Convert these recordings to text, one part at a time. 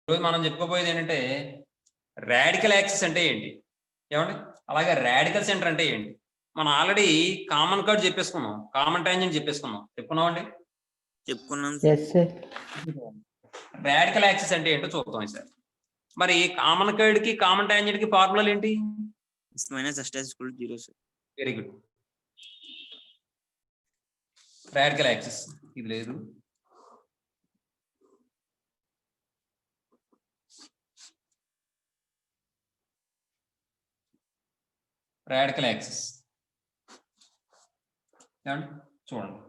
ఈరోజు మనం చెప్పుకోబోయేది ఏంటంటే రాడికల్ యాక్సిస్ అంటే ఏంటి, ఏమండి? అలాగే రాడికల్ సెంటర్ అంటే ఏంటి? మనం ఆల్రెడీ కామన్ కర్డ్ చెప్పేసుకున్నాం, కామన్ టాంజెంట్ చెప్పుకున్నామండి. చెప్పుకున్నాం. రాడికల్ యాక్సిస్ అంటే ఏంటో చూద్దాం ఈసారి. మరి కామన్ కర్డ్ కి కామన్ టాంజెంట్ కి ఫార్ములాలు ఏంటి? -0 వెరీ గుడ్. రాడికల్ యాక్సిస్ ఇది లేదు, రాడికల్ యాక్సిస్ చూడండి.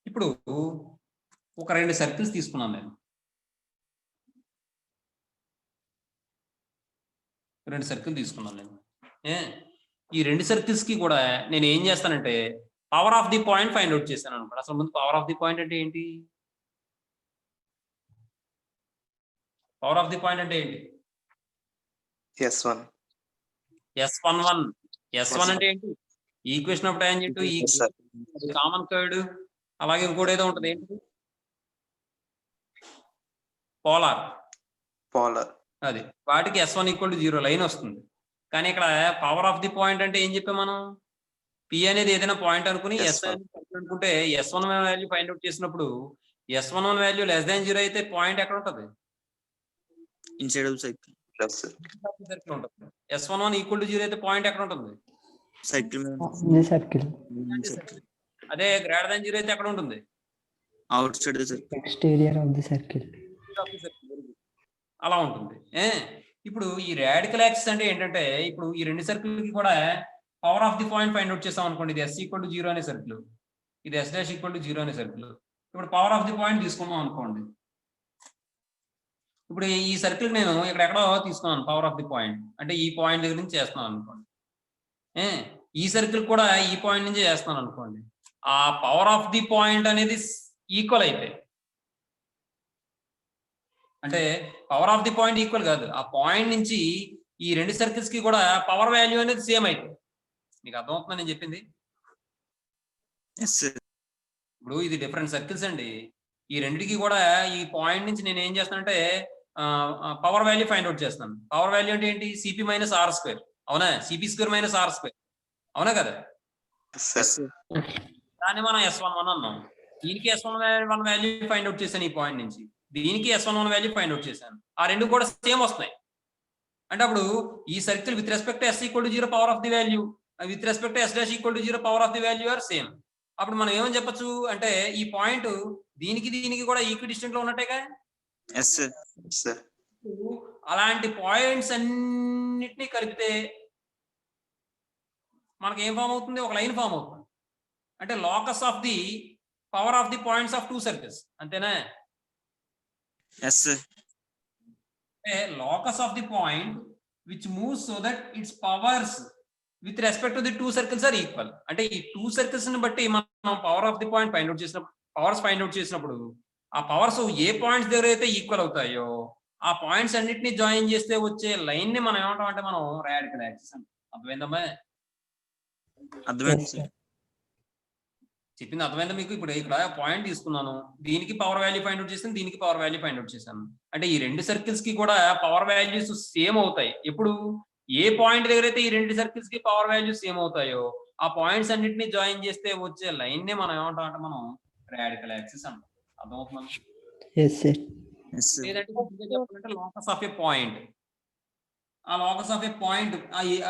ఇప్పుడు ఒక 2 సర్కిల్స్ తీసుకున్నాను నేను, 2 సర్కిల్ తీసుకున్నాను నేను. ఈ 2 సర్కిల్స్ కి కూడా నేను ఏం చేస్తానంటే power of the point find out చేశాను అనుకోండి. అసలు ముందు పవర్ ఆఫ్ ది పాయింట్ అంటే ఏంటి? పవర్ ఆఫ్ ది పాయింట్ అంటే ఏంటి? S1 S11. S1 అంటే ఏంటి? Equation of tangent, common curd, అలాగే ఇంకోటి ఏదో ఉంటుంది, ఏంటి? పోలార్. అది వాటికి S1 = 0 లైన్ వస్తుంది. కానీ ఇక్కడ పవర్ ఆఫ్ ది పాయింట్ అంటే ఏం చెప్పాం మనం? P అనేది ఏదైనా పాయింట్ అనుకుని S1 అనుకుంటే S1 వాల్యూ ఫైండ్ అవుట్ చేసినప్పుడు S11 వాల్యూ <0 అయితే పాయింట్ ఎక్కడ ఉంటుంది? Inside of circle. సర్కిల్ ఉంటుంది. S11 = 0 అయితే పాయింట్ ఎక్కడ ఉంటుంది? సర్కిల్. అదే <0 అయితే ఎక్కడ ఉంటుంది? Out side the circle. Exterior of the circle. అలా ఉంటుంది. ఇప్పుడు ఈ రాడికల్ యాక్సిస్ అంటే ఏంటంటే, ఇప్పుడు ఈ 2 సర్కిల్ కి కూడా power of the point find out చేసాం అనుకోండి. ఇది S = 0 అనే సర్కిల్, ఇది S' = 0 అనే సర్కిల్. ఇప్పుడు పవర్ ఆఫ్ ది పాయింట్ తీసుకున్నాం అనుకోండి. ఇప్పుడు ఈ సర్కిల్ నేను ఎక్కడో తీసుకున్నాను పవర్ ఆఫ్ ది పాయింట్, అంటే ఈ పాయింట్ దగ్గర నుంచి చేస్తున్నాను అనుకోండి. ఈ సర్కిల్ కూడా ఈ పాయింట్ నుంచి చేస్తున్నాను అనుకోండి. ఆ పవర్ ఆఫ్ ది పాయింట్ అనేది ఈక్వల్ అయితే, అంటే power of the point equal కాదు, ఆ పాయింట్ నుంచి ఈ 2 సర్కిల్స్ కి కూడా పవర్ వాల్యూ అనేది సేమ్ అయితే. మీకు అర్థమవుతుందా నేను చెప్పింది? ఇప్పుడు ఇది డిఫరెంట్ సర్కిల్స్ అండి. ఈ రెండింటికి కూడా ఈ పాయింట్ నుంచి నేను ఏం చేస్తానంటే పవర్ వాల్యూ ఫైండ్ అవుట్ చేస్తాను. పవర్ వాల్యూ అంటే ఏంటి? CP - R². అవునా? CP² - R². అవునా కదా? దాన్ని మనం S11 అన్నాం. దీనికి S11 వాల్యూ ఫైండ్ అవుట్ చేశాను ఈ పాయింట్ నుంచి, దీనికి S11 వాల్యూ ఫైండ్ అవుట్ చేశాను. ఆ రెండు కూడా సేమ్ వస్తున్నాయి. అంటే అప్పుడు ఈ circle with respect S = 0 power of the value, with respect S' = 0 power of the value are same. అప్పుడు మనం ఏమని చెప్పొచ్చు అంటే ఈ పాయింట్ దీనికి కూడా ఈక్వి డిస్టెంట్ లో ఉన్నట్టేగా. అలాంటి పాయింట్స్ అన్నిటినీ కలిపితే మనకి ఏం ఫామ్ అవుతుంది? ఒక లైన్ ఫామ్ అవుతుంది. అంటే locus of the power of the points of 2 circles. అంతేనా? Locus of the point which moves so that its powers with respect to the 2 circles are equal. అంటే ఈ 2 సర్కిల్స్ ని బట్టి మనం power of the point find out చేసినప్పుడు, powers find out చేసినప్పుడు ఆ powers ఏ points దగ్గర అయితే ఈక్వల్ అవుతాయో ఆ పాయింట్స్ అన్నిటిని జాయిన్ చేస్తే వచ్చే లైన్ ని మనం ఏమంటాం అంటే మనం రాడికల్ యాక్సిస్ అంటాం. అర్థమైందమ్మా? చెప్పింది అర్థమైందా మీకు? ఇప్పుడు ఇక్కడ పాయింట్ తీసుకున్నాను, దీనికి పవర్ వాల్యూ ఫైండ్ అవుట్ చేశాను, దీనికి పవర్ వాల్యూ ఫైండ్ అవుట్ చేశాను. అంటే ఈ 2 సర్కిల్స్ కి కూడా పవర్ వాల్యూస్ సేమ్ అవుతాయి. ఎప్పుడు ఏ పాయింట్ దగ్గర అయితే ఈ 2 సర్కిల్స్ కి పవర్ వాల్యూస్ సేమ్ అవుతాయో ఆ పాయింట్స్ అన్నిటిని జాయిన్ చేస్తే వచ్చే లైన్ ని మనం ఏమంటాం అంటే మనం రాడికల్ యాక్సిస్ అంటాం. అర్థమవుతుందా? లేదంటే లోకస్ ఆఫ్ ఏ పాయింట్. ఆ లోకస్ ఆఫ్ ఏ పాయింట్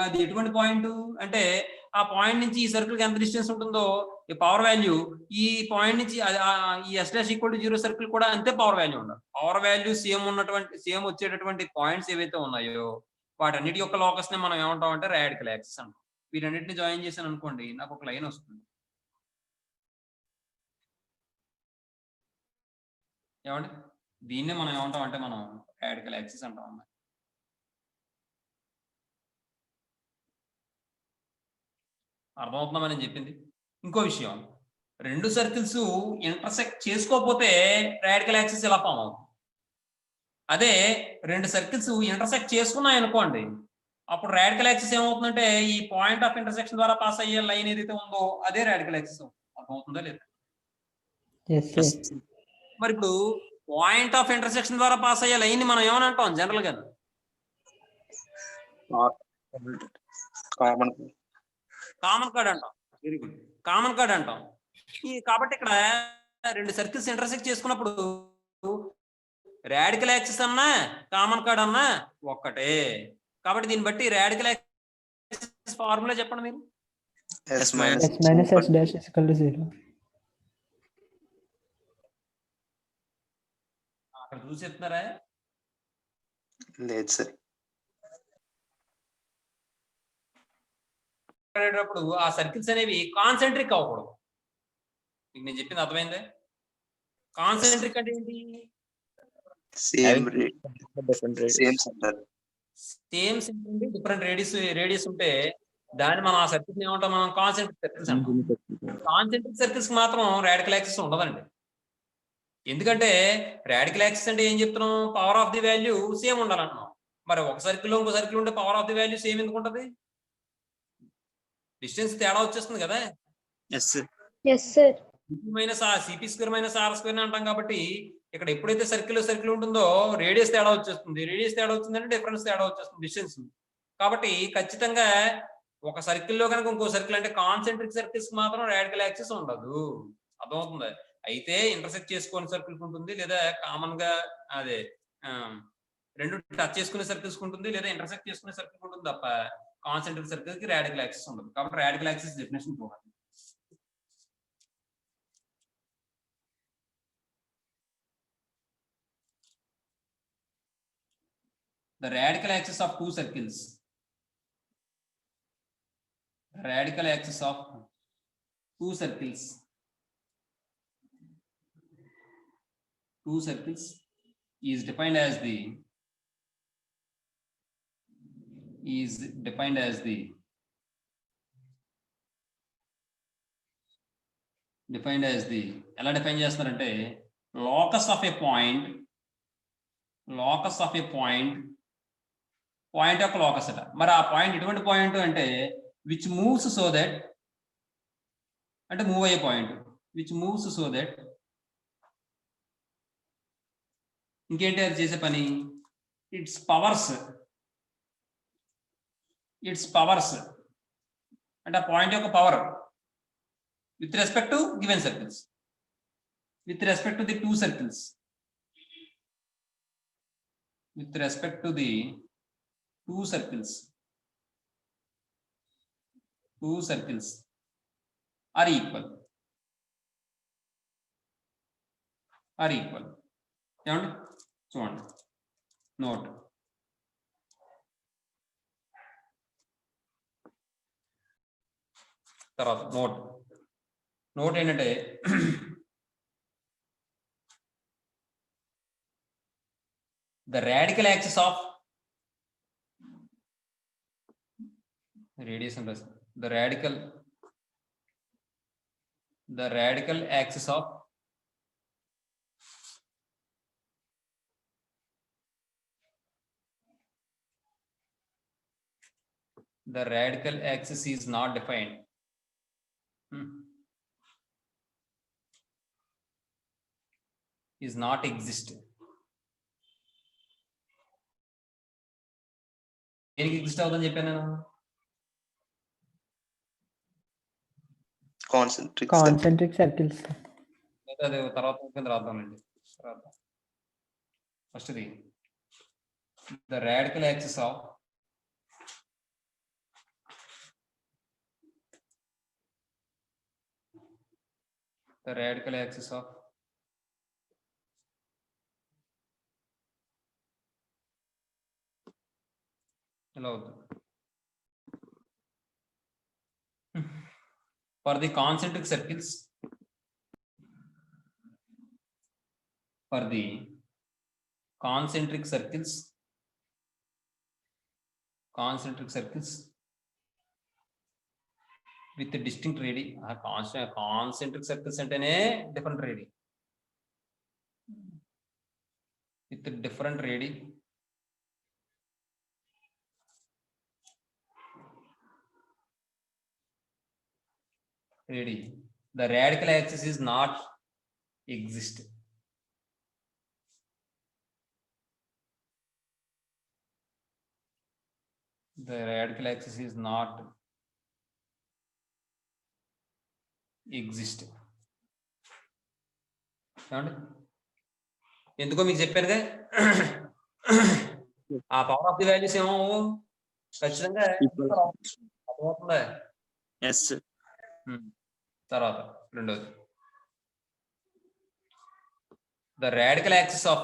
అది ఎటువంటి పాయింట్ అంటే ఆ పాయింట్ నుంచి ఈ సర్కిల్ కి ఎంత డిస్టెన్స్ ఉంటుందో ఈ పవర్ వాల్యూ, ఈ పాయింట్ నుంచి ఈ S' = 0 సర్కిల్ కూడా అంతే పవర్ వాల్యూ ఉండాలి. పవర్ వాల్యూ సేమ్ వచ్చేటటువంటి పాయింట్స్ ఏవైతే ఉన్నాయో వాటన్నిటి యొక్క లోకస్ ని మనం ఏమంటాం అంటే రాడికల్ యాక్సిస్ అంటాం. వీటన్నిటిని జాయిన్ చేశాను అనుకోండి, నాకు ఒక లైన్ వస్తుంది. ఏమండి? దీన్ని మనం ఏమంటాం అంటే మనం రాడికల్ యాక్సిస్ అంటాం అన్నమాట. అర్థమవుతుందా నేను చెప్పింది? ఇంకో విషయం, 2 సర్కిల్స్ ఇంటర్సెక్ట్ చేసుకోకపోతే రాడికల్ యాక్సిస్ ఎలా ఫామ్ అవుతుంది. అదే 2 సర్కిల్స్ ఇంటర్సెక్ట్ చేసుకున్నాయి అనుకోండి, అప్పుడు రాడికల్ యాక్సిస్ ఏమవుతుందంటే ఈ పాయింట్ ఆఫ్ ఇంటర్సెక్షన్ ద్వారా పాస్ అయ్యే లైన్ ఏదైతే ఉందో అదే రాడికల్ యాక్సిస్. అర్థమవుతుందా లేదా? Yes, sir. మరి ఇప్పుడు పాయింట్ ఆఫ్ ఇంటర్సెక్షన్ ద్వారా పాస్ అయ్యే లైన్ మనం ఏమని అంటాం జనరల్ గా? కామన్ కామన్ కార్డ్ అంటాం. వెరీ గుడ్, కామన్ కార్డ్ అంటాం. కాబట్టి ఇక్కడ రెండు సర్కిల్స్ ఇంటర్సెక్ట్ చేసుకున్నప్పుడు రాడికల్ యాక్సిస్ అన్నా కామన్ కార్డ్ అన్నా ఒక్కటే. కాబట్టి దీన్ని బట్టి రాడికల్ యాక్సిస్ ఫార్ములా చెప్పండి మీరు. S minus S minus S dash is equal to 0. అక్కడ చూసి చెప్తున్నారా? లేదు సార్. అప్పుడు ఆ సర్కిల్స్ అనేవి కాన్సెంట్రిక్ అవ్వకూడదు. మీకు నేను చెప్పింది అర్థమైందే? కాన్సెంట్రిక్ అంటే ఏంటి? Same centre. Same centre different radius ఉంటే దాన్ని మనం ఆ సర్కిల్స్ ఏమంటాం? మనం కాన్సెంట్రిక్ సర్కిల్స్ అంటాం. కాన్సెంట్రిక్ సర్కిల్స్ మాత్రం రాడికల్ యాక్సిస్ ఉండదండి. ఎందుకంటే రాడికల్ యాక్సిస్ అంటే ఏం చెప్తున్నాం? Power of the value same ఉండాలంటున్నాం. మరి ఒక సర్కిల్ ఇంకో సర్కిల్ ఉంటే power of the value same ఎందుకు ఉంటుంది? డిస్టెన్స్ తేడా వచ్చేస్తుంది కదా. Yes, sir. CP square minus R square అంటాం. కాబట్టి ఇక్కడ ఎప్పుడైతే సర్కిల్ ఉంటుందో రేడియస్ తేడా వచ్చేస్తుంది. రేడియస్ తేడా వచ్చిందంటే డిఫరెన్స్ తేడా వచ్చేస్తుంది, డిస్టెన్స్. కాబట్టి ఖచ్చితంగా ఒక సర్కిల్లో కనుక ఇంకో సర్కిల్ అంటే కాన్సెంట్రిక్ సర్కిల్స్ మాత్రం రాడికల్ యాక్సిస్ ఉండదు. అర్థమవుతుంది? అయితే ఇంటర్సెక్ట్ చేసుకునే సర్కిల్స్ ఉంటుంది, లేదా కామన్ గా అదే రెండు టచ్ చేసుకునే సర్కిల్స్ ఉంటుంది, లేదా ఇంటర్సెక్ట్ చేసుకునే సర్కిల్ ఉంటుంది తప్ప కాన్సెంట్రిక్ సర్కిల్ కి రాడికల్ యాక్సిస్ ఉండదు. కాబట్టి రాడికల్ యాక్సిస్ డెఫినేషన్ చూడాలి. The radical axis of two circles. Radical axis of two circles. Two circles is defined as the ఎలా డిఫైన్ చేస్తారంటే locus of a point యొక్క లోకస్ అట. మరి ఆ పాయింట్ ఎటువంటి పాయింట్ అంటే విచ్ మూవ్స్ సో దట్, అంటే మూవ్ అయ్యే point, which moves so that. ఇంకేంటి అది చేసే పని? ఇట్స్ పవర్స్ అంటే ఆ పాయింట్ యొక్క power with respect to given circles, with respect to the two circles, with respect to the two circles are equal. ఏమండి చూడండి, నోట్. తర్వాత నోట్ ఏంటంటే the radical axis of radiation, the radical axis of the radical axis is not defined. Is not exist. దేనికి exist అవుతుందని చెప్పాను నేను? Concentric circles. అదే తర్వాత రాద్దామండి. First the the radical axis of ఎలా అవుతుంది? For the concentric circles, with the distinct radii, concentric circles అంటేనే different radii, with the different radii, the radical axis is not exist. the radical axis is not exist. ఏమండి ఎందుకో మీకు చెప్పానుగా ఆ power of the values ఏమో ఖచ్చితంగా అర్థమవుతుందా? Yes తర్వాత రెండోది the radical axis of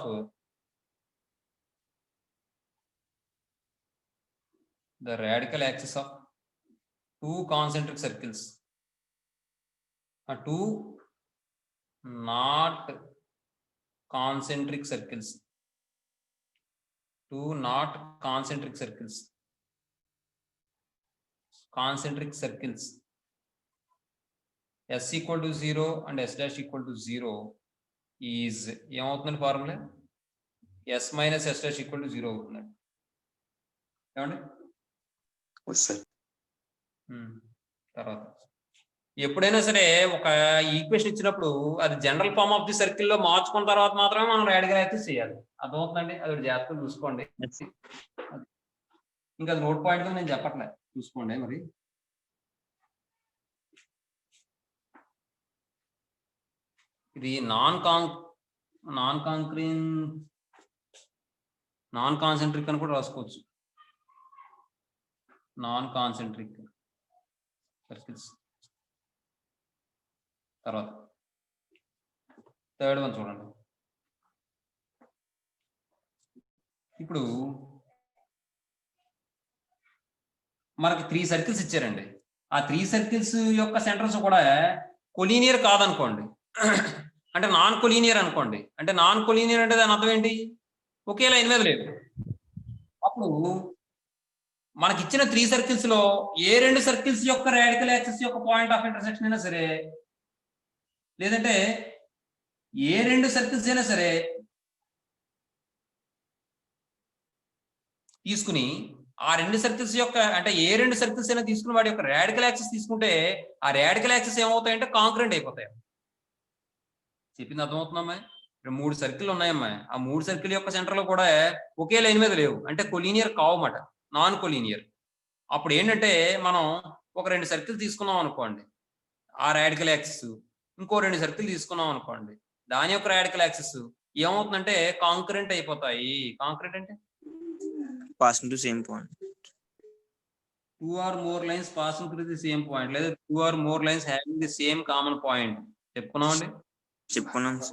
two concentric circles are two not concentric circles s equal to 0 and s dash equal to 0 is ఏమవుతుందండి formula s minus s dash equal to 0 అవుతుందండి. ఏమండి sir తర్వాత ఎప్పుడైనా సరే ఒక ఈక్వేషన్ ఇచ్చినప్పుడు అది general form of the circle లో మార్చుకున్న తర్వాత మాత్రమే మనం రాడికల్ యాక్సిస్ చేయాలి. అర్థమవుతుందండి? అది జాగ్రత్తగా చూసుకోండి. ఇంకా అది నోట్ పాయింట్ నేను చెప్పట్లే, చూసుకోండి. మరి ఇది నాన్ కాన్సెంట్రిక్ అని కూడా రాసుకోవచ్చు. Non concentric circles. తర్వాత థర్డ్ వన్ చూడండి. ఇప్పుడు మనకి 3 సర్కిల్స్ ఇచ్చారండి. ఆ 3 సర్కిల్స్ యొక్క సెంటర్స్ కూడా కొలీనియర్ కాదనుకోండి, అంటే నాన్ కొలీనియర్ అనుకోండి. అంటే నాన్ కొలీనియర్ అంటే దాని అర్థం ఏంటి? ఒకే లైన్ మీద లేదు. అప్పుడు మనకి ఇచ్చిన 3 సర్కిల్స్ లో ఏ 2 సర్కిల్స్ యొక్క రాడికల్ యాక్సిస్ యొక్క పాయింట్ ఆఫ్ ఇంటర్సెక్షన్ అయినా సరే, లేదంటే ఏ 2 సర్కిల్స్ అయినా సరే తీసుకుని ఆ 2 సర్కిల్స్ యొక్క, అంటే ఏ 2 సర్కిల్స్ అయినా తీసుకుని వాడి యొక్క రాడికల్ యాక్సిస్ తీసుకుంటే ఆ రాడికల్ యాక్సిస్ ఏమవుతాయంటే కాంక్రెంట్ అయిపోతాయి. చెప్పింది అర్థమవుతుందమ్మా? 3 సర్కిల్ ఉన్నాయమ్మా. ఆ 3 సర్కిల్ యొక్క సెంటర్ లో కూడా ఒకే లైన్ మీద లేవు, అంటే కొలీనియర్ కావమాట, నాన్ కొలీనియర్. అప్పుడు ఏంటంటే మనం ఒక 2 సర్కిల్ తీసుకున్నాం అనుకోండి, ఆ రాడికల్ యాక్సిస్, ఇంకో 2 సర్కిల్ తీసుకున్నాం అనుకోండి, దాని యొక్క రాడికల్ యాక్సిస్ ఏమవుతుందంటే కాంక్రెంట్ అయిపోతాయి. కాంక్రెంట్ అంటే passing to same point. 2 or more lines passing through the same point, లేదా 2 or more lines having the same common point. చెప్పుకున్నామండి.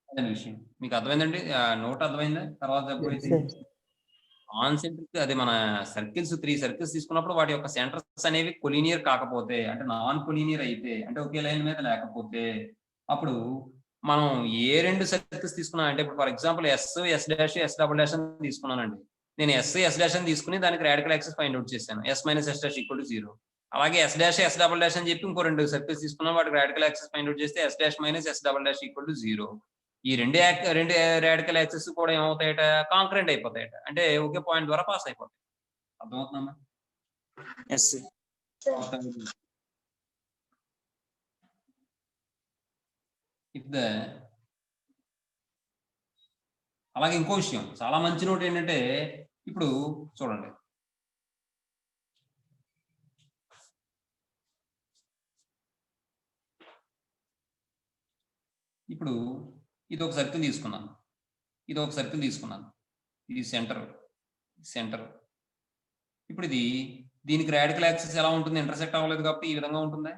అదే విషయం మీకు అర్థమైందండి? నోట్ అర్థమైందా? తర్వాత కాన్సెంట్రిక్, అదే మన సర్కిల్స్ 3 సర్కిల్స్ తీసుకున్నప్పుడు వాటి యొక్క సెంటర్స్ అనేవి కొలీనియర్ కాకపోతే, అంటే నాన్ కొలీనియర్ అయితే, అంటే ఒకే లైన్ మీద లేకపోతే, అప్పుడు మనం ఏ 2 సర్కిల్స్ తీసుకున్నాం అంటే, ఇప్పుడు for example S dash S double dash అని తీసుకున్నానండి. నేను ఎస్ డాష్ అని తీసుకుని దానికి రాడికల్ యాక్సిస్ ఫైండ్ అవుట్ చేశాను. S minus S dash equal to 0. అలాగే S dash S double dash అని చెప్పి ఇంకో 2 సర్కిల్స్ తీసుకున్నాం, వాటికి రాడికల్ యాక్సిస్ ఫైండ్ అవుట్ చేస్తే S dash minus S double dash equal to 0. ఈ రెండు రాడికల్ యాక్సిస్ కూడా ఏమవుతాయట? కాంక్రెంట్ అయిపోతాయట, అంటే ఒకే పాయింట్ ద్వారా పాస్ అయిపోతాయి. అర్థమవుతుందమ్మా? అలాగే ఇంకో విషయం చాలా మంచి నోట్ ఏంటంటే, ఇప్పుడు చూడండి, ఇప్పుడు ఇది ఒక సర్కిల్ తీసుకున్నాను, ఇది ఒక సర్కిల్ తీసుకున్నాను, ఇది సెంటర్. ఇప్పుడు ఇది దీనికి రాడికల్ యాక్సిస్ ఎలా ఉంటుంది? ఇంటర్సెక్ట్ అవ్వలేదు కాబట్టి ఈ విధంగా ఉంటుంది.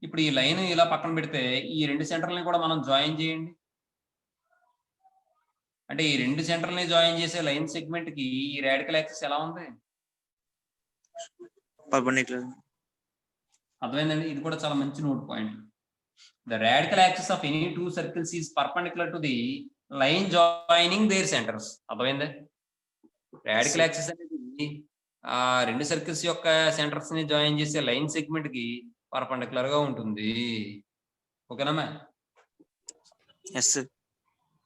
ఇప్పుడు ఈ లైన్ ఇలా పక్కన పెడితే ఈ 2 సెంటర్లని కూడా మనం జాయిన్ చేయండి. అంటే ఈ 2 సెంటర్లని జాయిన్ చేసే లైన్ సెగ్మెంట్ కి ఈ రాడికల్ యాక్సిస్ ఎలా ఉంది? అర్థమైందండి? ఇది కూడా చాలా మంచి note point. The radical axis of any 2 circles is perpendicular to the line joining their centers. అర్థమైందా? రాడికల్ యాక్సిస్ అనేది ఆ 2 సర్కిల్స్ యొక్క సెంటర్స్ ని జాయిన్ చేసే లైన్ సెగ్మెంట్ కి పర్పెండిక్యులర్ గా ఉంటుంది. ఓకేనా?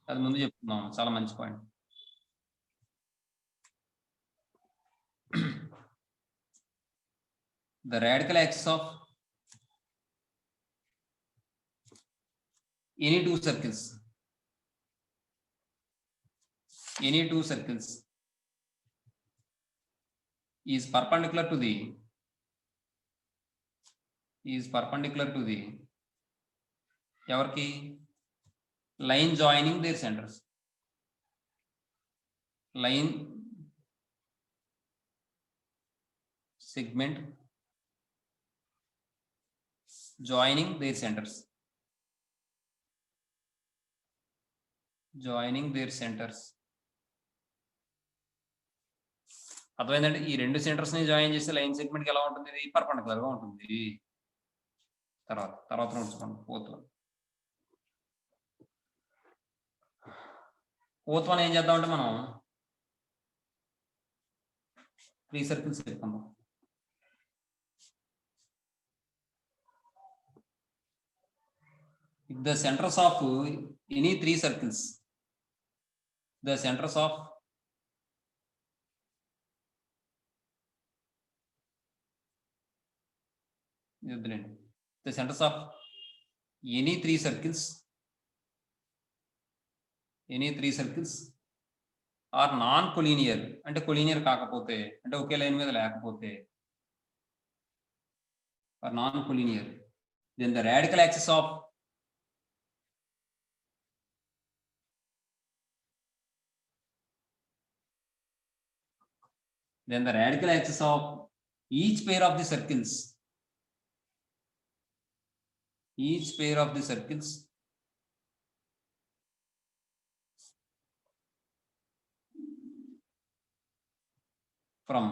అది ముందు చెప్తున్నాం, చాలా మంచి point. The radical axis of any two circles is perpendicular to the ఎవరికి line joining their centres. Line segment joining their centres. అర్థమైందండి? ఈ రెండు సెంటర్స్ ని జాయిన్ చేస్తే లైన్ సెగ్మెంట్ కి ఎలా ఉంటుంది? ఇది పర్పెండిక్యులర్ గా ఉంటుంది. తర్వాత నోట్సుకోండి. ఫోర్త్ వన్ ఏం చేద్దామంటే మనం 3 సర్కిల్స్ పెట్టుకుందాం. If the centers of any 3 circles, the centers of any 3 circles are non-collinear, అంటే collinear కాకపోతే, అంటే ఒకే లైన్ మీద లేకపోతే, are non-collinear, then the radical axis of each pair of the circles from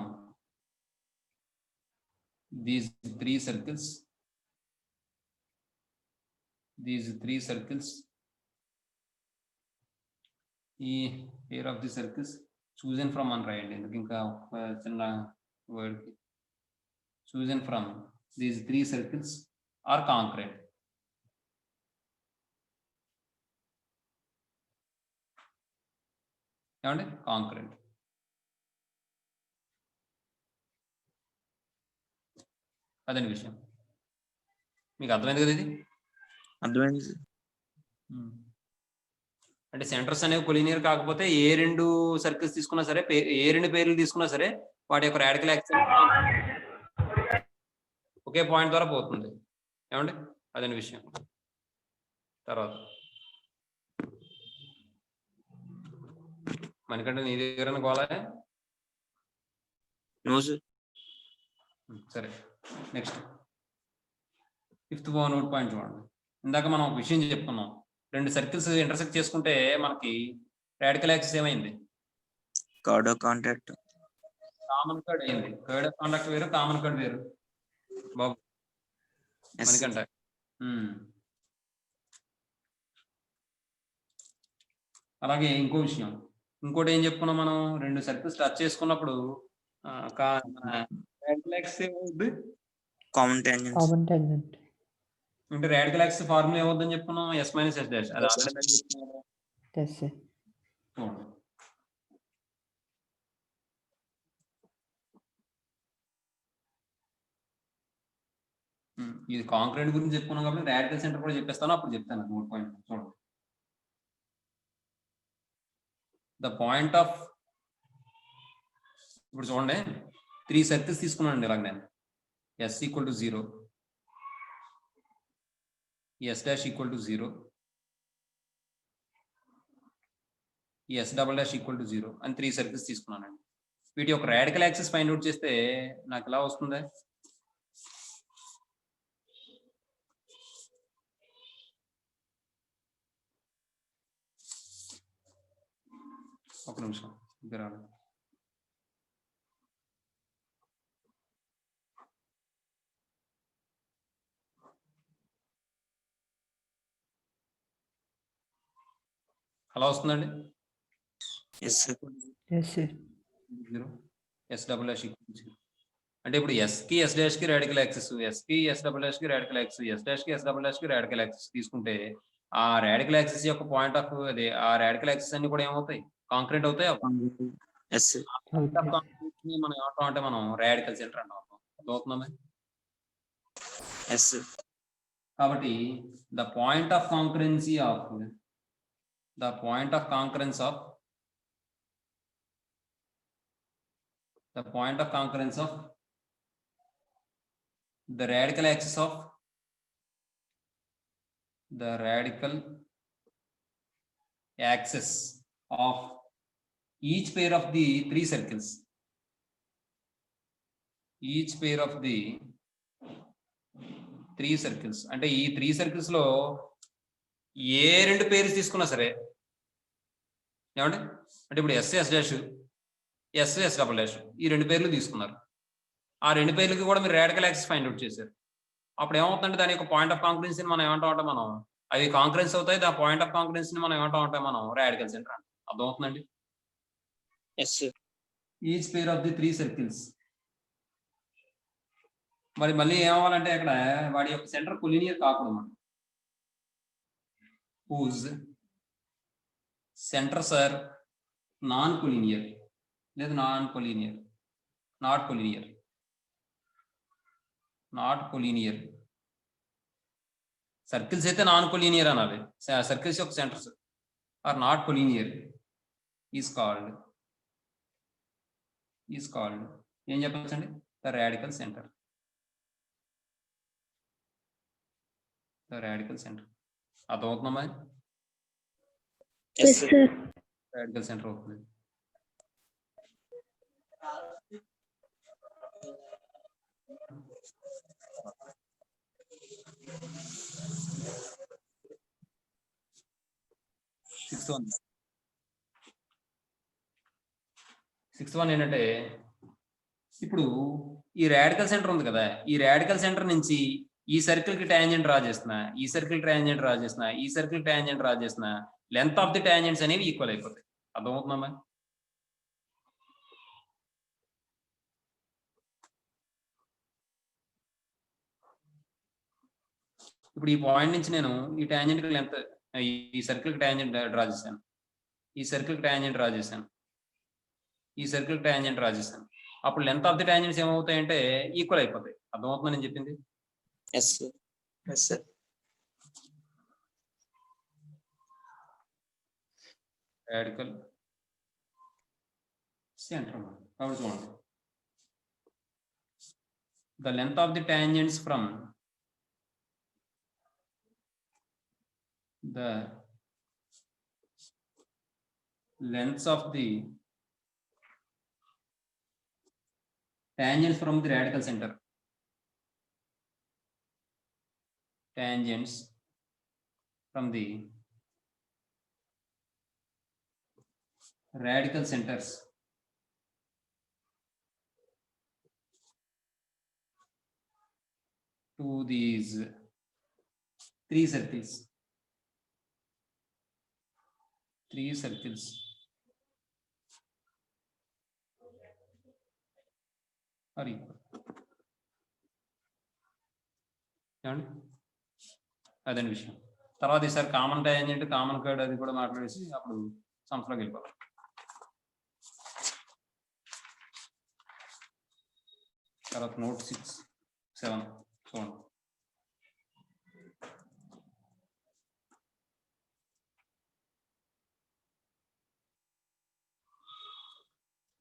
these three circles ఈ pair of the circles chosen from అని రాయండి. ఎందుకు ఇంకా చిన్న word, chosen from these 3 circles are concurrent. ఏమండి? కాంక్రెంట్. అదని విషయం. మీకు అర్థమైంది కదా? ఇది అర్థమైంది. అంటే సెంటర్స్ అనేవి కొలీనియర్ కాకపోతే ఏ 2 సర్కిల్స్ తీసుకున్నా సరే, ఏ 2 పేర్లు తీసుకున్నా సరే, వాటి యొక్క రాడికల్ యాక్సిస్ ఒకే పాయింట్ ద్వారా పోతుంది. ఏమండి? అదని విషయం. తర్వాత మనకంటే నీ దగ్గర గోళ. సరే, నెక్స్ట్ 5th నోట్ పాయింట్ చూడండి. ఇందాక మనం ఒక విషయం చెప్పుకున్నాం, 2 సర్కిల్స్ ఇంటర్సెక్ట్ చేసుకుంటే మనకి రాడికల్ యాక్సిస్ ఏమైంది? Card of contact, common card అయింది. కార్డ్ ఆఫ్ కాంటాక్ట్ వేరు, కామన్ కార్డ్ వేరు బాబు మనకంట. అలాగే ఇంకో విషయం, ఇంకోటి ఏం చెప్పుకున్నాం మనం, 2 సర్కిల్స్ టచ్ చేసుకున్నప్పుడు రాడికల్ యాక్సిస్ ఏమవుద్ది? Common tangent. అంటే రాడికల్ యాక్సిస్ ఫార్ములా ఏమవుద్దని చెప్పుకున్నాం? S - S dash. అది ఆల్రెడీ ఇది కాంక్రీట్ గురించి చెప్పుకున్నాం కాబట్టి రాడికల్ సెంటర్ కూడా చెప్పేస్తాను, అప్పుడు చెప్తాను. నోట్ పాయింట్ చూడండి. ద పాయింట్ ఆఫ్, ఇప్పుడు చూడండి 3 సర్కిల్స్ తీసుకున్నానండి ఇలాగ నేను. S = 0, S dash = 0, S double dash = 0 అని 3 సర్కిల్స్ తీసుకున్నానండి. వీటి యొక్క రాడికల్ యాక్సిస్ ఫైండ్ అవుట్ చేస్తే నాకు ఎలా వస్తుంది? ఒక నిమిషం దగ్గర అలా వస్తుందండి. S double dash = 0. అంటే ఇప్పుడు S కి S డాష్ కి రాడికల్ యాక్సిస్, S కి S డబుల్ డాష్ కి రాడికల్ యాక్సిస్, S డాష్ కి S డబుల్ డాష్ కి రాడికల్ యాక్సిస్ తీసుకుంటే ఆ రాడికల్ యాక్సిస్ యొక్క పాయింట్ ఆఫ్ అదే ఆ రాడికల్ యాక్సిస్ అన్ని కూడా ఏమవుతాయి? కాంక్రీట్ అవుతాయి. మనం ఏమంటాం అంటే మనం రాడికల్ సెంటర్ అంటాం. అవుతుందా? కాబట్టి the point of concurrency of the point of concurrence of the radical axis of the radical axis of each pair of the three circles. Each pair of the three circles. అంటే ఈ three circles లో ఏ రెండు pairs తీసుకున్నా సరే ఏమండి అంటే ఇప్పుడు S S dash S S double dash ఈ రెండు పేర్లు తీసుకున్నారు. ఆ రెండు పేర్లకి కూడా మీరు రాడికల్ యాక్సిస్ ఫైండ్ అవుట్ చేశారు. అప్పుడు ఏమవుతుందంటే దాని యొక్క పాయింట్ ఆఫ్ కాంకరెన్స్ ని మనం ఏమంటాం అంటే మనం అవి కాంకరెన్స్ అవుతాయి. ఆ పాయింట్ ఆఫ్ కాంకరెన్స్ ని మనం ఏమంటాం అంటే మనం రాడికల్ సెంటర్ అంటాం. అర్థమవుతుందండి? Yes, sir. Each pair of the three circles. మరి మళ్ళీ ఏమవ్వాలంటే అక్కడ వాడి యొక్క సెంటర్ కొలీనియర్ కాకూడదు. Whose centres are non collinear లేదా నాట్ కొలీనియర్. సర్కిల్స్ అయితే నాన్ కొలీనియర్ అనాలి. సర్కిల్స్ యొక్క centres are not collinear is called ఏం చెప్పచ్చండి? The radical centre. అర్థమవుతుందమ్మా? Yes, sir. రాడికల్ సెంటర్ అవుతుంది. సిక్స్త్ వన్ ఏంటంటే ఇప్పుడు ఈ రాడికల్ సెంటర్ ఉంది కదా, ఈ రాడికల్ సెంటర్ నుంచి ఈ సర్కిల్ కి టాంజెంట్ డ్రా చేస్తున్నా, ఈ సర్కిల్ టాంజెంట్ డ్రా చేస్తున్నా, ఈ సర్కిల్ టాంజెంట్ డ్రా చేస్తున్నా, లెంత్ ఆఫ్ ది టాంజెంట్స్ అనేవి ఈక్వల్ అయిపోతాయి. అర్థమవుతుందమ్మా? ఇప్పుడు ఈ పాయింట్ నుంచి నేను ఈ టాంజెంట్ కి లెంత్ ఈ సర్కిల్ కి టాంజెంట్ డ్రా చేశాను, ఈ సర్కిల్ కి టాంజెంట్ డ్రా చేశాను, ఈ సర్కిల్ టాంజెంట్ డ్రా చేశాను. అప్పుడు లెంత్ ఆఫ్ ది టాంజెంట్స్ ఏమవుతాయంటే ఈక్వల్ అయిపోతాయి. అర్థమవుతుందని నేను చెప్పింది? Yes, sir. Yes, sir. Radical centre. కాబట్టి చూడండి, the length of the tangents from the lengths of the tangents from the radical center, tangents from the radical centers to these three circles are equal. ఏమండి? అదని విషయం. తర్వాత ఈసారి common tangent, common chord అది కూడా మాట్లాడేసి అప్పుడు సంస్థలోకి వెళ్ళిపోతాం. తర్వాత నోట్ 6, 7 చూడండి.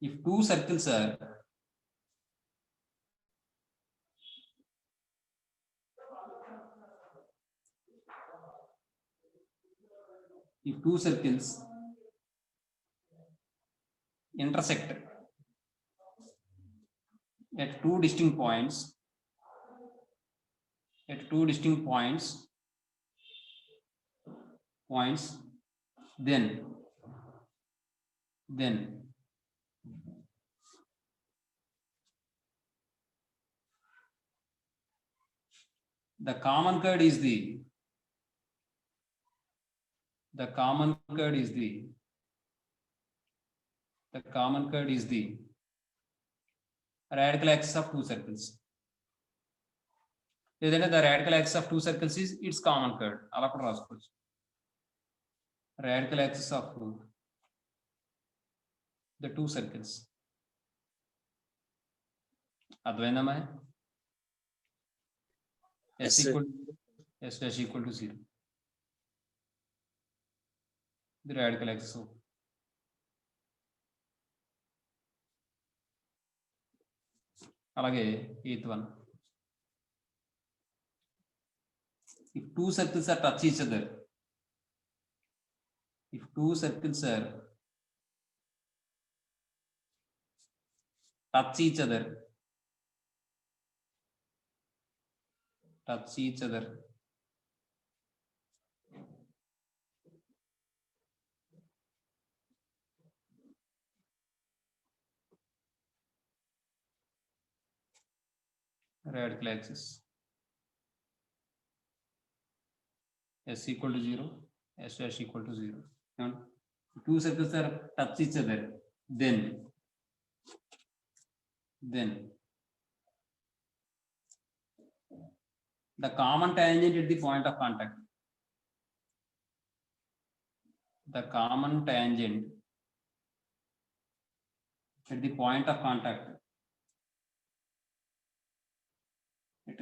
If two circles are intersect at two distinct points, then the common chord is the radical axis of two circles. లేదంటే the radical axis of two circles is its common chord. అలా కూడా రాసుకోవచ్చు. Radical axis of the two circles. అర్థమైందమ్మా? Yes, S sir. equal to 0. The radical axis of అలాగే 8th one. If two circles are touch each other, if two circles are touch each other, radical axis s equal to 0, s dash equal to 0. And two circles are touch each other, then the common tangent at the point of contact, at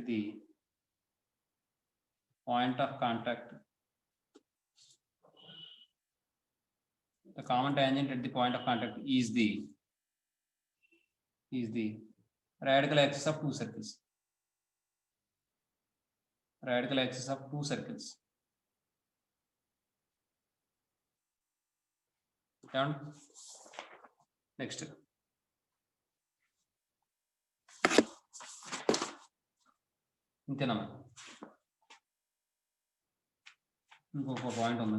the point of contact, the common tangent at the point of contact is the radical axis of two circles. Down. Next. ఇంతేనా? ఇంకొక point ఉంది.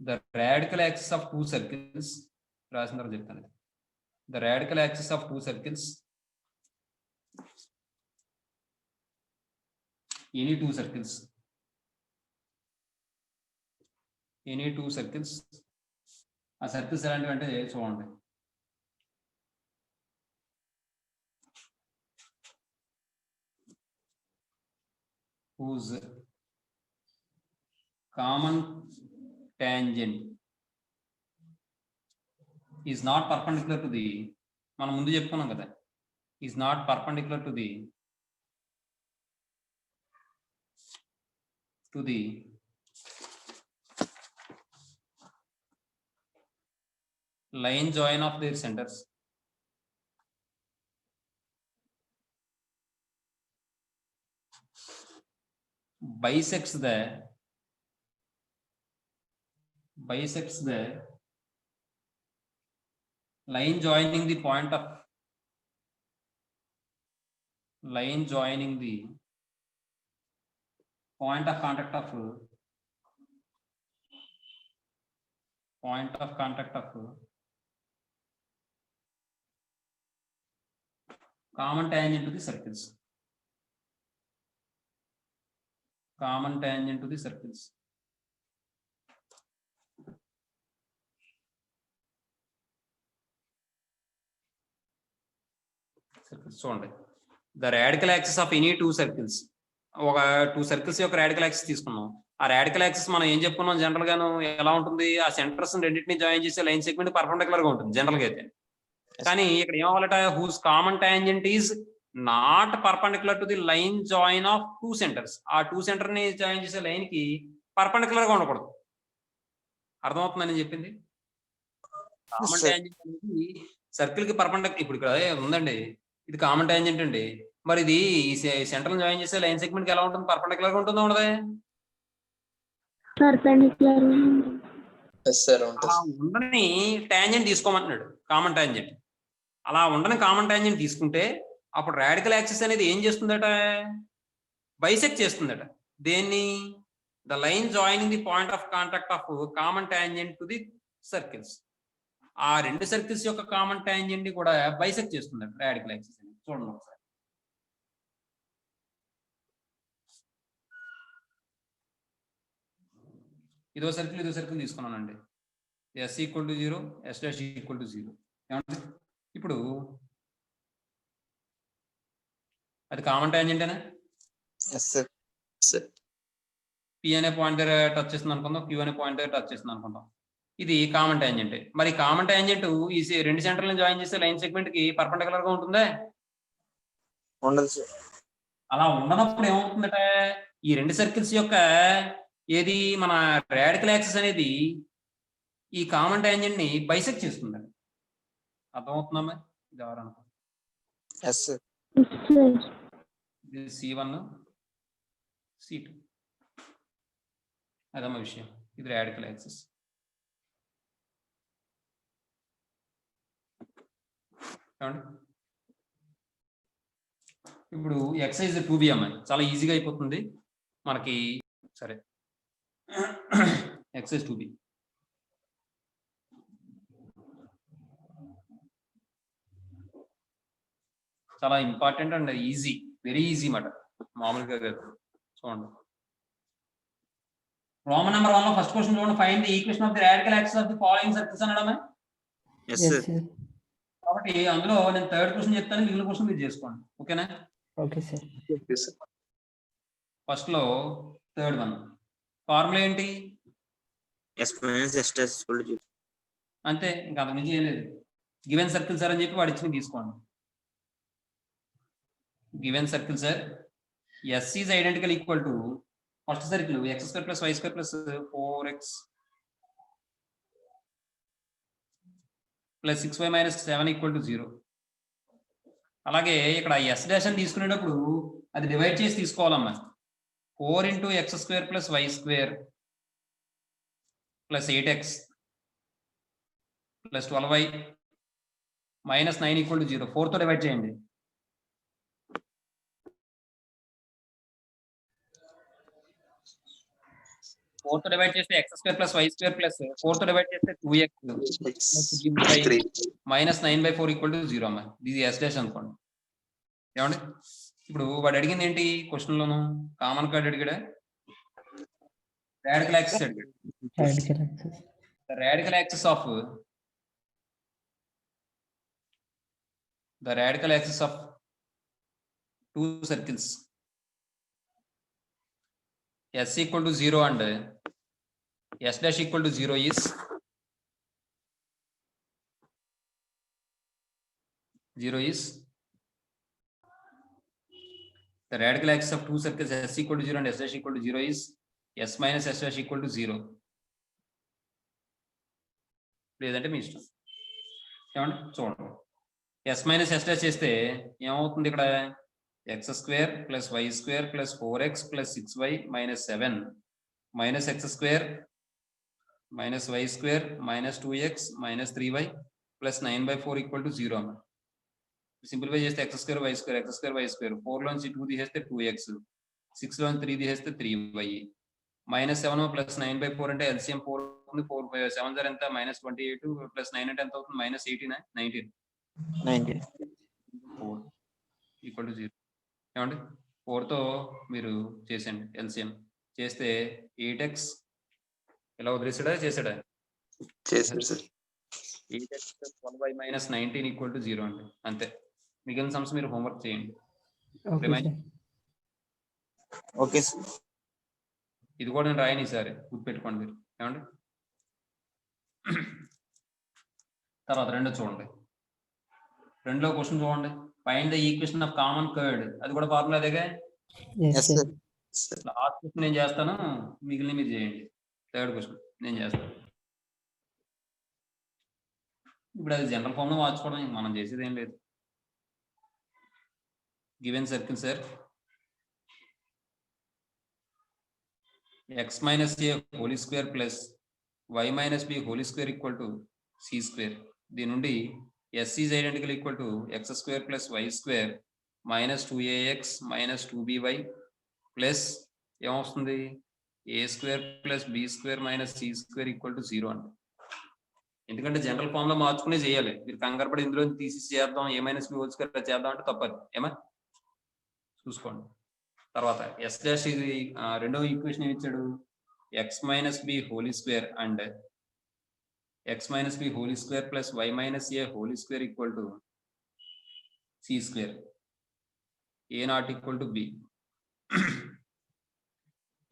The radical axis of two circles, రాసిన తర్వాత చెప్తాను. The radical axis of two circles, any two circles, ఆ circles ఎలాంటివి అంటే చూడండి. whose common tangent is not perpendicular to the, మనం ముందు చెప్పుకున్నాం కదా, is not perpendicular to the line join of their centers. Bisects the line joining the point of contact of common tangent to the circles. చూడండి, the radical axis of any two circles, ఒక two circles యొక్క radical axis తీసుకున్నాం. ఆ radical axis మనం ఏం చెప్పుకున్నాం general గాను, ఎలా ఉంటుంది, ఆ సెంటర్స్ రెండింటిని జాయిన్ చేసే లైన్ సెగ్మెంట్ పర్పెండిక్యులర్ గా ఉంటుంది జనరల్ గా అయితే. కానీ ఇక్కడ ఏమవ్వాలట, whose common tangent is not perpendicular to the line join of two centres. ఆ టూ సెంటర్ ని జాయిన్ చేసే లైన్ కి పర్పెండిక్యులర్ గా ఉండకూడదు. అర్థమవుతుందని చెప్పింది. కామన్ టాంజెంట్ అనేది సర్కిల్ కి పర్పెండిక్యులర్. ఇప్పుడు ఇక్కడ ఉందండి, ఇది కామన్ టాంజెంట్ అండి, మరి ఇది ఈ సెంటర్ జాయిన్ చేసే లైన్ సెగ్మెంట్ కి ఎలా ఉంటుంది, పర్పెండిక్యులర్ గా ఉంటుందా ఉండదే? అలా ఉండని టాంజెంట్ తీసుకోమంటున్నాడు, కామన్ టాంజెంట్. అలా ఉండని కామన్ టాంజెంట్ తీసుకుంటే అప్పుడు రాడికల్ యాక్సిస్ అనేది ఏం చేస్తుందట, బైసెక్ట్ చేస్తుందట. దేన్ని? The line joining the point of contact of common tangent to the circles. ఆ రెండు సర్కిల్స్ యొక్క కామన్ టాంజెంట్ ని కూడా బైసెక్ట్ చేస్తుందట రాడికల్ యాక్సిస్ అనేది. చూడండి ఒకసారి. ఇదో సర్కిల్ తీసుకున్నానండి. S equal to 0, S dash equal to 0. ఇప్పుడు అది కామన్ టాంజెంటేనా? పి అనే పాయింట్ దగ్గర టచ్ చేస్తుంది అనుకుందాం, క్యూ అనే పాయింట్ దగ్గర టచ్ చేస్తుంది అనుకుందాం. ఇది కామన్ టాంజెంటే. మరి కామన్ టాంజెంట్ ఈ రెండు సెంటర్లను జాయిన్ చేసే లైన్ సెగ్మెంట్ కి పర్పెండిక్యులర్ గా ఉంటుందా? ఉండదు. అలా ఉండనప్పుడు ఏమవుతుందట, ఈ రెండు సర్కిల్స్ యొక్క ఏది మన రాడికల్ యాక్సిస్ అనేది ఈ కామన్ ట్యాంజెంట్ ని బైసెక్ట్ చేస్తుందండి. అర్థమవుతుందమ్మా? ఇది ఎవరనుకో ఎస్ సార్. ఇది C1 C2 అదమ్మా విషయం. ఇది రాడికల్ యాక్సిస్. ఇప్పుడు ఎక్సైజ్ 2B అమ్మాయి చాలా ఈజీగా అయిపోతుంది మనకి. సరే ఎక్సైజ్ 2B చాలా important and easy, very easy మాట, మామూలుగా కాదు. చూడండి రోమన్ నెంబర్ 1 లో ఫస్ట్ క్వశ్చన్ చూడండి. Find the equation of the radical axis of the following circles అనడమే. Yes Yes, sir. sir. కాబట్టి అందులో నేను థర్డ్ క్వశ్చన్ చెప్తాను, మిగిలిన క్వశ్చన్ మీరు చేసుకోండి. ఓకేనా? Okay, sir. Yes, sir. First లో థర్డ్ వన్ ఫార్ములా ఏంటి? S minus S dash equal to 0. అంతే, ఇంకా అంత మించి ఏం లేదు. గివెన్ సర్కిల్ సార్ అని చెప్పి వాడు ఇచ్చిన తీసుకోండి. Given circle sir S is identical equal to first circle x² + y² + 4x + 6y - 7 = 0. అలాగే ఇక్కడ ఎస్ డాష్ అని తీసుకునేటప్పుడు అది డివైడ్ చేసి తీసుకోవాలమ్మా. 4 × x² + y² + 8x + 12y - 9 = 0. 4 తో డివైడ్ చేయండి. 4 తో డివైడ్ చేస్తే x² + y² + 4 తో డివైడ్ చేస్తే 2x + 3. -9/4 = 0 అమ్మా. ఇది ఎస్ డాష్ అనుకోండి. ఏమండి? ఇప్పుడు వాడు అడిగింది ఏంటి క్వశ్చన్ లోను? కామన్ కార్డ్ అడిగాడా? రాడికల్ యాక్సిస్ అడిగాడు. Radical axis. The radical axis of two circles S = 0 and S dash = 0 is the radical axis of two circles S = 0 and S dash = 0 is S minus S dash = 0. లేదంటే మీ ఇష్టం. ఏమండి? చూడండి S minus S dash చేస్తే ఏమవుతుంది? ఇక్కడ x² + y² + 4x + 6y - 7 - x² - y² - 2x - 3y + 9/4 = 0 అన్న. Simplify చేస్తే x² y² x² y². 4 లోంచి 2 తీసేస్తే 2x, 6 లోంచి 3 తీసేస్తే 3y -7 + 9/4 అంటే LCM 4 ఉంది. 4 7 జర్ ఎంత? -28 + 9 అంటే ఎంత అవుతుంది? -18 19 4 = 0. ఏమండి? 4 తో మీరు చేసేయండి ఎల్సిఎం. చేస్తే 8x ఎలా వదిలేసాడా? చేసాడా? చేశారు సార్. 8x + 12y - 19 = 0 అండి. అంతే. మిగిలిన సమ్స్ మీరు హోంవర్క్ చేయండి. Okay, Remind- sir. Okay sir. ఇది కూడా నేను రాయని ఈసారి గుర్తుపెట్టుకోండి మీరు. ఏమండి? తర్వాత రెండో చూడండి. రెండో క్వశ్చన్ చూడండి. Find the equation of common chord. అది కూడా ఫార్ములా అదేగా. Yes, yes sir. Sir. Last question నేను చేస్తాను, మిగిలిన మీరు చేయండి. థర్డ్ క్వశ్చన్ నేను చేస్తాను. ఇప్పుడు అది జనరల్ ఫామ్ లో మార్చుకోవడం, ఇంక మనం చేసేది ఏం లేదు. Given circle sir x - a whole square + y - b whole square = c². దీని నుండి s is identical equal to x² + y² - 2ax - 2by plus ఏమొస్తుంది? a² + b² - c² = 0 అండి. ఎందుకంటే జనరల్ ఫామ్ లో మార్చుకునే చేయాలి. మీరు కంగారు పడి ఇందులో తీసి చేద్దాం a - b హోల్ స్క్వేర్ చేద్దాం అంటే తప్పదు. ఏమా చూసుకోండి. తర్వాత ఎస్ డాష్ ఇది రెండో ఈక్వేషన్ ఏమి ఇచ్చాడు? x - b whole square and x - b whole square + y - a whole square = c². a not = b.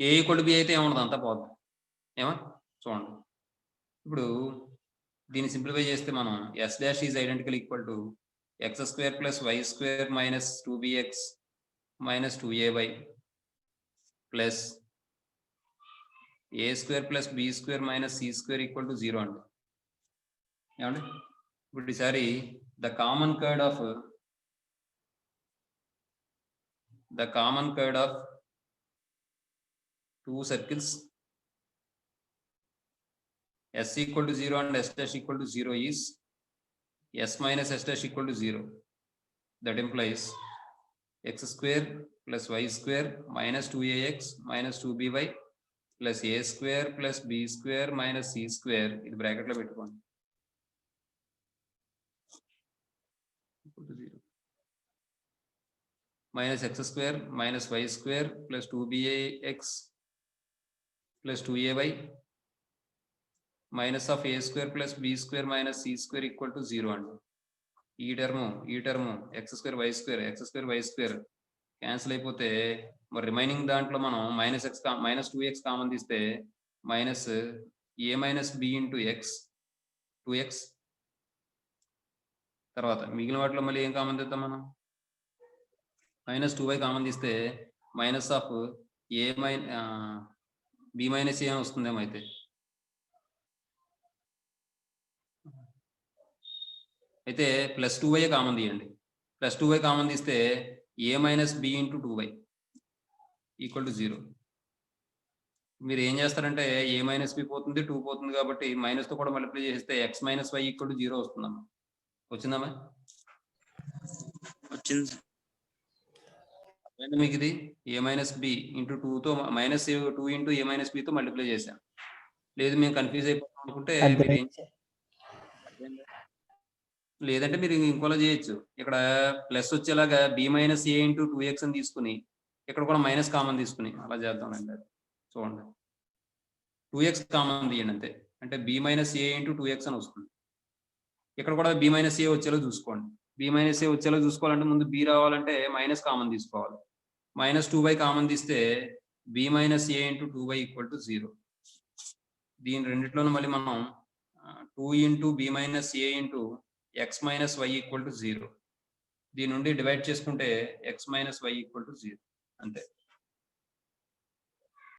a = b అయితే ఏముండదు, అంతా పోదు. ఏమా చూడండి. ఇప్పుడు దీన్ని సింప్లిఫై చేస్తే మనం s dash is identical equal to x² + y² - 2bx - 2ay plus A square plus B square minus C square equal to 0 అండి. ఏమండి ఇప్పుడు ఈసారి the common chord of two circles s equal to 0 and s dash equal to 0 is s minus s dash equal to 0. That implies x square plus y square minus 2ax minus 2by plus a square plus b square minus c square ఇది bracket లో పెట్టుకోండి minus x square minus y square plus 2bx plus 2ay minus of a square plus b square minus c square equal to 0 అండి. ఈ term x square y square cancel అయిపోతే మరి remaining దాంట్లో మనం minus 2x common తీస్తే minus a minus b into x 2x తర్వాత మిగిలిన వాటిలో మళ్ళీ ఏం కామన్ తీద్దాం మనం మైనస్ 2y కామన్ తీస్తే minus of a b minus a అని వస్తుందేమో అయితే ప్లస్ 2y కామన్ తీయండి. ప్లస్ 2y కామన్ తీస్తే a minus b into 2y equal to 0. మీరు ఏం చేస్తారంటే a మైనస్ b పోతుంది 2 పోతుంది కాబట్టి మైనస్ తో కూడా మల్టిప్లై చేస్తే x minus y equal to 0 వస్తుందమ్మా. వచ్చిందమ్మా? వచ్చింది. మీకు ఇది a మైనస్ b ఇంటూ 2 తో minus 2 into a minus b తో మల్టిప్లై చేశాం. లేదు మేము కన్ఫ్యూజ్ అయిపోతాం అనుకుంటే మీరు లేదంటే మీరు ఇంకోలా చేయొచ్చు. ఇక్కడ ప్లస్ వచ్చేలాగా b minus a into 2x అని తీసుకుని ఇక్కడ కూడా మైనస్ కామన్ తీసుకుని అలా చేద్దామండి. చూడండి 2x కామన్ తీయండి అంతే. అంటే b minus a into 2x అని వస్తుంది. ఇక్కడ కూడా b మైనస్ a వచ్చేలా చూసుకోండి. b మైనస్ a వచ్చేలా చూసుకోవాలంటే ముందు b రావాలంటే మైనస్ కామన్ తీసుకోవాలి. మైనస్ 2y కామన్ తీస్తే b minus a into 2y equal to 0. దీని రెండిట్లోనూ మళ్ళీ మనం 2 into b minus a into x minus y equal to 0. దీని నుండి డివైడ్ చేసుకుంటే x minus y equal to 0 అంతే.